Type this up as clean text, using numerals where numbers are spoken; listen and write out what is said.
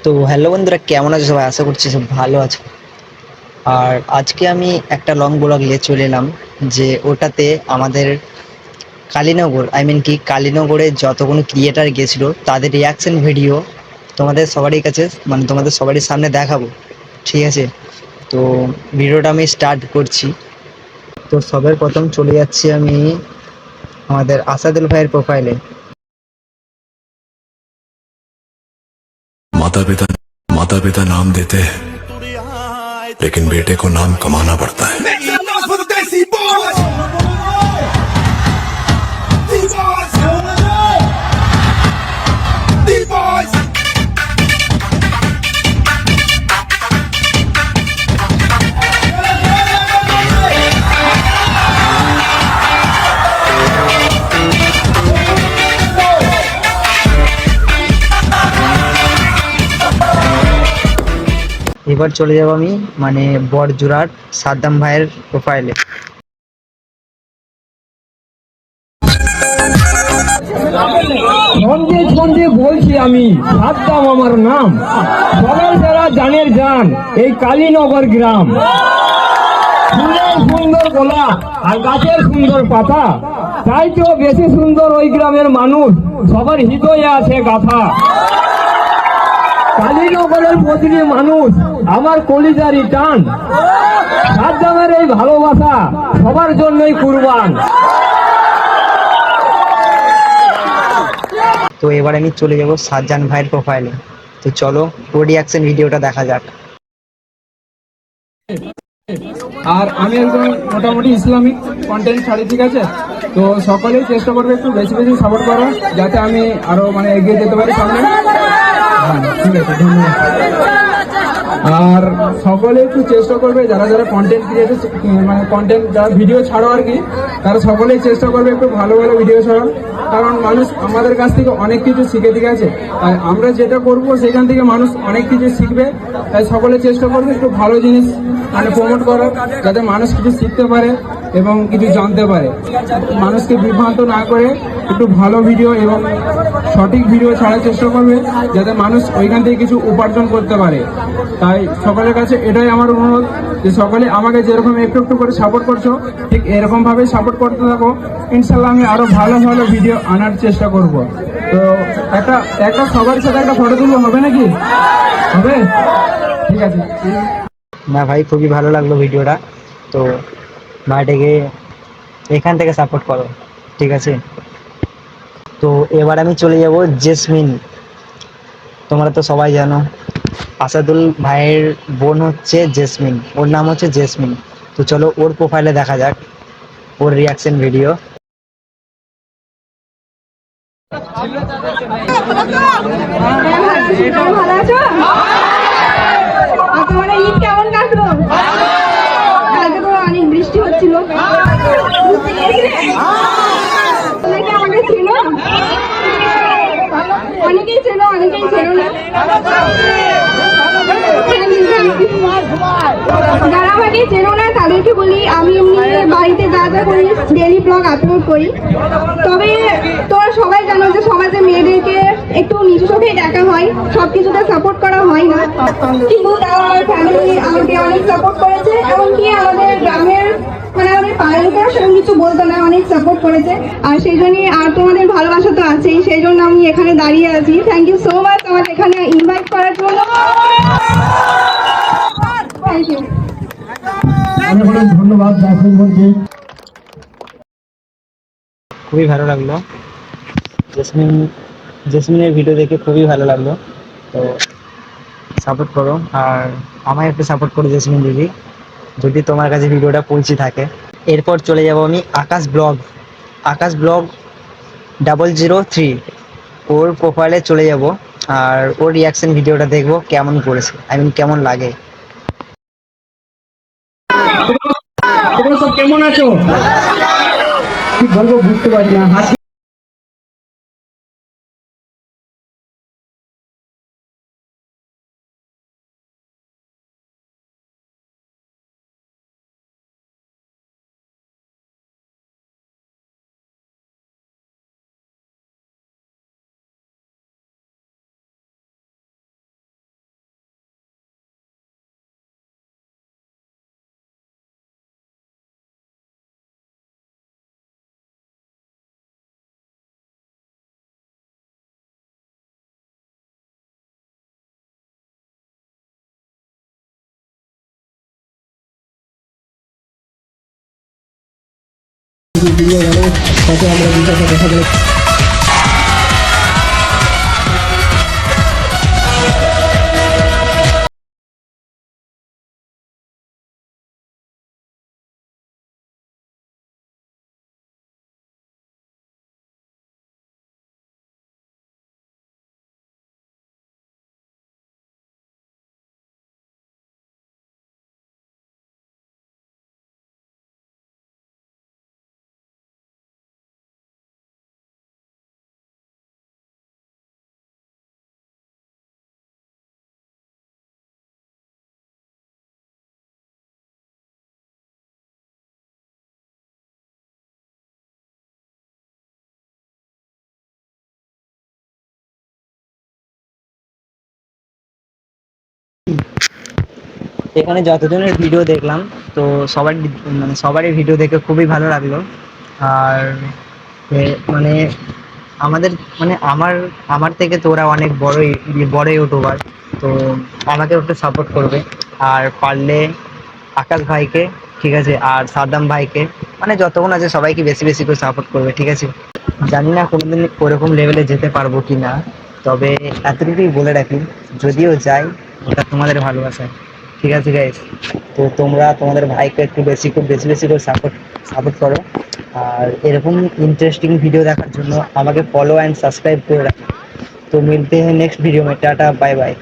তো হ্যালো বন্ধুরা, কেমন আছো সবাই? আশা করছি সব ভালো আছো। আর আজকে আমি একটা লং ব্লগ নিয়ে চলে এলাম, যে ওটাতে আমাদের কালীনগর কি কালীনগরে যতগুলো ক্রিয়েটার গেছিল তাদের রিয়াকশন ভিডিও তোমাদের সবারই কাছে, তোমাদের সবারই সামনে দেখাবো। ঠিক আছে, তো ভিডিওটা আমি স্টার্ট করছি। তো সবার প্রথম চলে যাচ্ছি আমি আমাদের আসাদুল ভাইয়ের প্রোফাইলে। माता पिता माता पिता नाम देते हैं, लेकिन बेटे को नाम कमाना पड़ता है। এবার চলে যাব আমি বড়জোড়ার সাদ্দাম ভাইয়ের প্রোফাইলে। ছন্দে ছন্দে বলছি আমি, সাদ্দাম আমার নাম। সবার যারা জানের জান এই কালীনগর গ্রাম। সুন্দর সুন্দর গোলাপ আর গাছের সুন্দর পাতা, তাই তো বেশি সুন্দর ওই গ্রামের মানুষ, সবার হৃদয়ে আছে গাথা। কালীনগরের প্রতিটি মানুষ আমার কলিজারি টান, সাদ্দামের এই ভালোবাসা সবার জন্যই কুরবান। তো এবার আমি চলে যাব সাজ্জান ভাইয়ের প্রোফাইলে। তো চলো ওর রিয়াকশন ভিডিওটা দেখা যাক। আর আমি একজন মোটামুটি ইসলামিক কন্টেন্ট ছাড়ি, ঠিক আছে? তো সকলেই চেষ্টা করবে একটু বেশি বেশি সাপোর্ট করা, যাতে আমি আরো এগিয়ে যেতে পারি সামনে। হ্যাঁ, ঠিক আছে, ধন্যবাদ। আর সকলে একটু চেষ্টা করবে, যারা যারা কন্টেন্ট ক্রিয়েটার কন্টেন্ট যারা ভিডিও ছাড়ো আর কি, তারা সকলেই চেষ্টা করবে একটু ভালো ভালো ভিডিও ছাড়ার। কারণ মানুষ আমাদের কাছ থেকে অনেক কিছু শিখে, ঠিক আছে? তাই আমরা যেটা করব সেখান থেকে মানুষ অনেক কিছু শিখবে। তাই সকলে চেষ্টা করবে একটু ভালো জিনিস প্রমোট করার, যাতে মানুষ কিছু শিখতে পারে এবং কিছু জানতে পারে। মানুষকে বিভ্রান্ত না করে একটু ভালো ভিডিও এবং সঠিক ভিডিও ছাড়ার চেষ্টা করবে, যাতে মানুষ ওইখান থেকে কিছু উপার্জন করতে পারে। তাই সকলের কাছে এটাই আমার অনুরোধ, যে সকলে আমাকে যেরকম একটু একটু করে সাপোর্ট করছো, ঠিক এরকম ভাবে সাপোর্ট করতে থাকো। ইনশাল্লাহ আমি আরো ভালো ভালো ভিডিও আনার চেষ্টা করব। তো একটা একটা সবার সাথে একটা ফটো তুলবো, হবে নাকি? হবে, ঠিক আছে। না ভাই, খুবই ভালো লাগলো ভিডিওটা। তো ভাইটাকে এখান থেকে সাপোর্ট করো, ঠিক আছে? তো এবার আমি চলে যাব জেসমিন। তোমরা তো সবাই জানো আসাদুল ভাইয়ের বোন হচ্ছে জেসমিন, ওর নাম হচ্ছে জেসমিন। তো চলো ওর প্রোফাইলে দেখা যাক ওর রিয়াকশন ভিডিও। ভালো আছো? তোমার ঈদ কেমন কাটলো? কালকে তো অনেক বৃষ্টি হচ্ছিল, ঘুরতে গিয়েছিলে? তোমরা কি আমাকে চেনো? অনেকেই চেনো, অনেকেই চেনো না। যারা আমাকে চেনো না তাদেরকে বলি, আমি এমনি বাড়িতে যা যা করি ডেইলি ব্লগ আপলোড করি। তবে তোমরা সবাই জানো যে সমাজে মেয়েদেরকে একটু নিচু চোখে দেখা হয়, সবকিছুতে সাপোর্ট করা হয় না। কিন্তু আমার ফ্যামিলি আমাকে অনেক সাপোর্ট করেছে, এমনকি আমাদের গ্রামের আমাদের পাড়ার লোকেরা সেরকম কিছু বলতো না, অনেক সাপোর্ট করেছে। আর সেই জন্যই, আর তোমাদের ভালোবাসা তো আছেই, সেই জন্য আমি এখানে দাঁড়িয়ে আছি। থ্যাংক ইউ সো মাচ আমার এখানে ইনভাইট করার জন্য। Thank you. ধন্যবাদ। খুবই ভালো লাগলো জেসমিন, জেসমিনের ভিডিও দেখে খুবই ভালো লাগলো। তো সাপোর্ট করো, আর আমায় একটু সাপোর্ট করো জেসমিন দিদি, যদি তোমার কাছে ভিডিওটা পৌঁছে থাকে। এরপর চলে যাব আমি আকাশ ব্লগ 003, ওর প্রোফাইলে চলে যাব। আর ওর রিয়াকশন ভিডিওটা দেখবো কেমন করেছে, কেমন লাগে। তোমরা সব কেমন আছো? কি বলবো বুঝতে পারছি না। ভিডিও বানাবো, তাতে আমরা বিষয়টা দেখা যায়। এখানে যতজনের ভিডিও দেখলাম, তো সবারই ভিডিও দেখে খুবই ভালো লাগলো। আর মানে আমাদের মানে আমার আমার থেকে তো ওরা অনেক বড় ইউটিউবার, তো আমাকে একটু সাপোর্ট করবে। আর পারলে আকাশ ভাইকে, ঠিক আছে, আর সাদ্দাম ভাইকে, মানে যতক্ষণ আছে সবাইকে বেশি বেশি করে সাপোর্ট করবে, ঠিক আছে। জানি না কোনোদিন ওরকম লেভেলে যেতে পারবো কি না, তবে এতটুকুই বলে রাখি, যদিও যাই ওটা তোমাদের ভালোবাসা, ঠিক আছে গাইস। তো তোমরা তোমাদের ভাইকে একটু বেশি বেশি করে সাপোর্ট সাপোর্ট করো। আর এরকম इंटरेस्टिंग वीडियो দেখার জন্য আমাকে ফলো एंड सब्सक्राइब করে রাখো। तो मिलते हैं नेक्स्ट वीडियो में, टाटा बाय बाय।